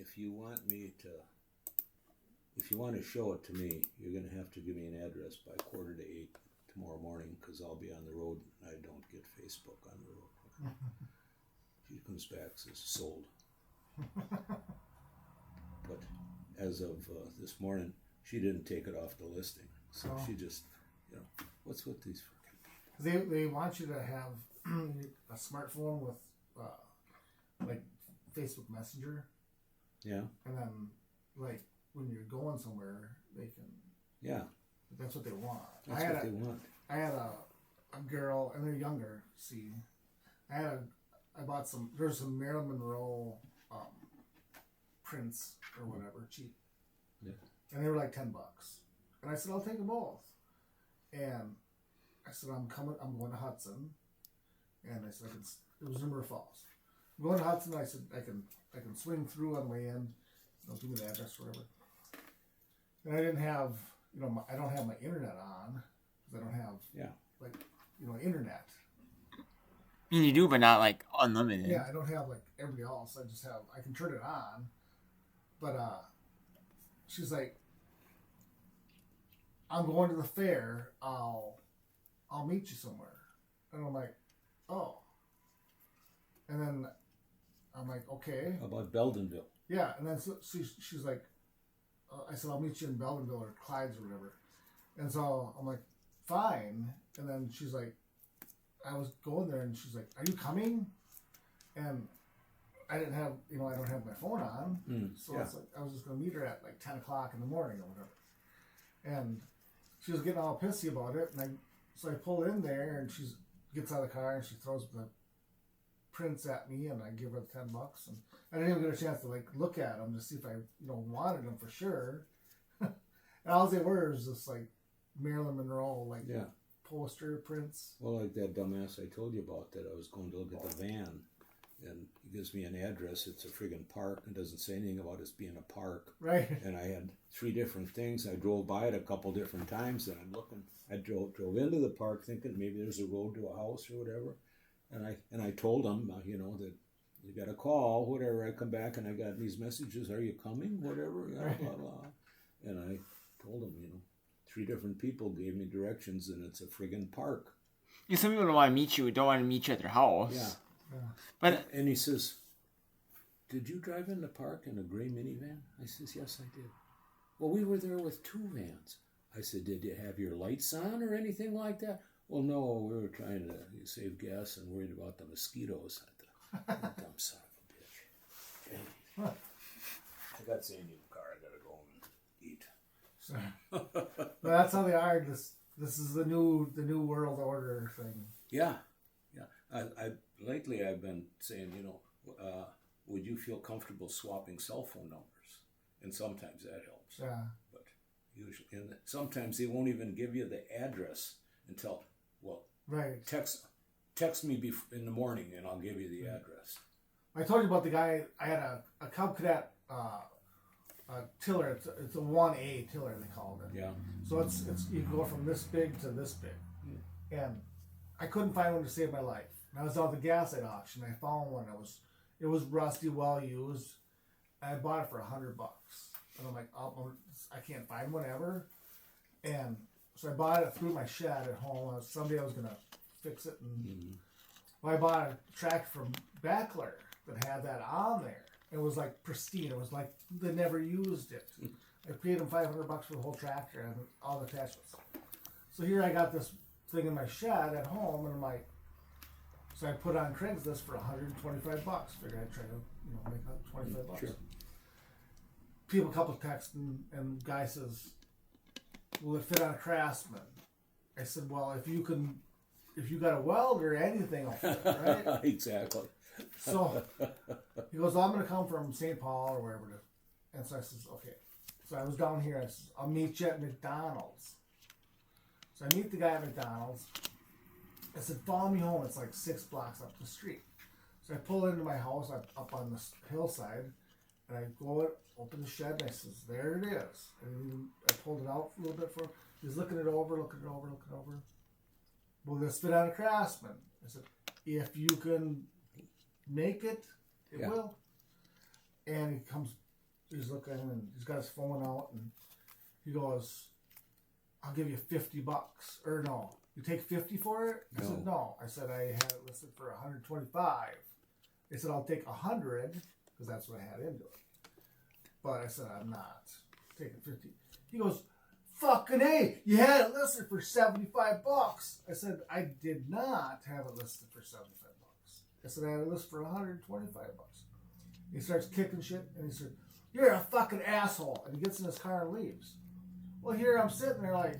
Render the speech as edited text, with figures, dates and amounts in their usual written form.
if you want to show it to me, you're going to have to give me an address by 7:45 tomorrow morning, because I'll be on the road and I don't get Facebook on the road. She comes back, says sold. But as of this morning, she didn't take it off the listing. So she just, what's with these freaking people? They want you to have a smartphone with like Facebook Messenger. Yeah. And then, like, when you're going somewhere, they can. Yeah. That's what they want. That's what they want. I had a girl, and they're younger. See, I bought some. There's some Marilyn Monroe prints or whatever, cheap. Yeah. And they were like $10. And I said, I'll take them both. And I said, I'm going to Hudson. And I said, it was in River Falls. I'm going to Hudson. I said, I can swing through on the way in. Give me the address or whatever. And I didn't have, I don't have my internet on. Because I don't have, internet. You do, but not like unlimited. Yeah, I don't have like everybody else. I can turn it on. But she's like, I'm going to the fair. I'll meet you somewhere. And I'm like, oh. And then I'm like, okay. How about Beldenville? Yeah, and then she's like, I said, I'll meet you in Beldenville or Clyde's or whatever. And so I'm like, fine. And then she's like, I was going there, and she's like, are you coming? And I didn't have, I don't have my phone on. So it's like, I was just going to meet her at like 10 o'clock in the morning or whatever. And she was getting all pissy about it. And so I pull in there, and she gets out of the car, and she throws the prints at me, and I give her the $10. And I didn't even get a chance to like look at them to see if I, wanted them for sure. And all they were was just like Marilyn Monroe, like poster prints. Well, like that dumbass I told you about, that I was going to look at the van, and he gives me an address. It's a friggin' park. It doesn't say anything about it being a park. Right. And I had 3 different things. I drove by it a couple different times, and I'm looking. I drove into the park thinking maybe there's a road to a house or whatever. And I told him, that you got a call, whatever. I come back and I got these messages. Are you coming? Whatever. Yeah, blah blah. And I told him, 3 different people gave me directions, and it's a friggin' park. Yeah, some people don't want to meet you. Don't want to meet you at their house. Yeah. But and he says, "Did you drive in the park in a gray minivan?" I says, "Yes, I did." Well, we were there with 2 vans. I said, "Did you have your lights on or anything like that?" Well, no, we were trying to save gas and worried about the mosquitoes. I thought, dumb son of a bitch. I got Sandy in the car. I gotta go and eat. So, but that's how they are. This is the new world order thing. Yeah. Lately I've been saying, would you feel comfortable swapping cell phone numbers? And sometimes that helps. Yeah. But usually, and sometimes they won't even give you the address until, right. Text me in the morning, and I'll give you the address. I told you about the guy. I had a Cub Cadet tiller. It's a 1A tiller, they called it. Yeah. So it's you can go from this big to this big, and I couldn't find one to save my life. And I was out at the gas light auction. I found one that it was rusty, well used. And I bought it for $100. And I'm like, I can't find one ever. And so I bought it through my shed at home. Someday I was gonna fix it, and I bought a tractor from Beckler that had that on there. It was like pristine. It was like they never used it. I paid them $500 for the whole tractor and all the attachments. So here I got this thing in my shed at home, and I'm like, so I put on Craigslist for $125. Figured I'd try to make that $25. Sure. People, a couple texting, and guy says, "Will it fit on a Craftsman?" I said, "Well, if you got a weld or anything, I'll fit it, right?" Exactly. So he goes, "Well, I'm going to come from St. Paul or wherever." And so I says, "Okay." So I was down here. I says, "I'll meet you at McDonald's." So I meet the guy at McDonald's. I said, "Follow me home. It's like 6 blocks up the street." So I pull into my house up on this hillside, and I go open the shed, and I says, "There it is." And I pulled it out a little bit for him. He's looking it over. "Will this fit on a Craftsman?" I said, "If you can make it, it will." And he comes he's looking and he's got his phone out and he goes, I'll give you $50. Or no, you take 50 for it? I said, no. I said, I had it listed for 125. They said, I'll take 100 because that's what I had into it. But I said, I'm not taking 50. He goes, fucking A, you had it listed for $75. I said, I did not have it listed for $75. I said, I had it listed for $125. He starts kicking shit and he said, you're a fucking asshole. And he gets in his car and leaves. Well, here I'm sitting there like,